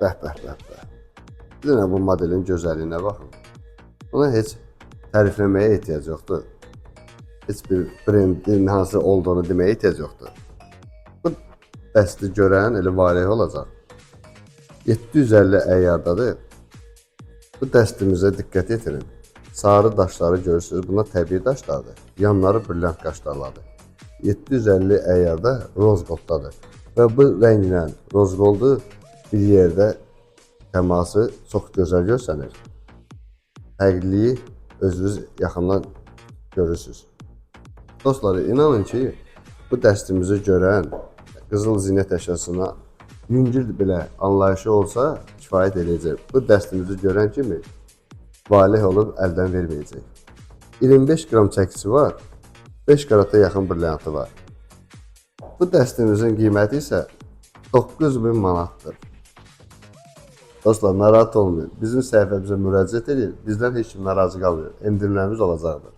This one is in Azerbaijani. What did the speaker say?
Bəh, bəh, bəh, bəh. Bir dənə bu modelin gözəlliyinə baxın. Ona heç tərifləməyə ehtiyac yoxdur. Heç bir brendin hansı olduğunu deməyə ehtiyac yoxdur. Bu dəsti görən elə valeh olacaq. 750 əyyardadır. Bu dəstimizə diqqət yetirin. Sarı daşları görürsünüz. Bunlar təbii daşlardır. Yanları brilliant qaşlarladır. 750 əyyarda roz golddadır. Və bu rənglə roz goldu bir yerdə təması çox gözəl görsənir. Fərqliliyi özünüz yaxından görürsünüz. Dostlar, inanın ki, bu dəstimizi görən qızıl zinət əşyasına yüngül belə anlayışı olsa kifayət edəcək. Bu dəstimizi görən kimi valeh olub əldən verməyəcək. 25 qram çəkisi var, 5 karata yaxın brilliantı var. Bu dəstimizin qiyməti isə 9000 manatdır. Dostlar, narahat olmayın. Bizim səhifəmizə müraciət edin. Bizdən heç kim narazı qalmıyor. Endirimlərimiz olacaqdır.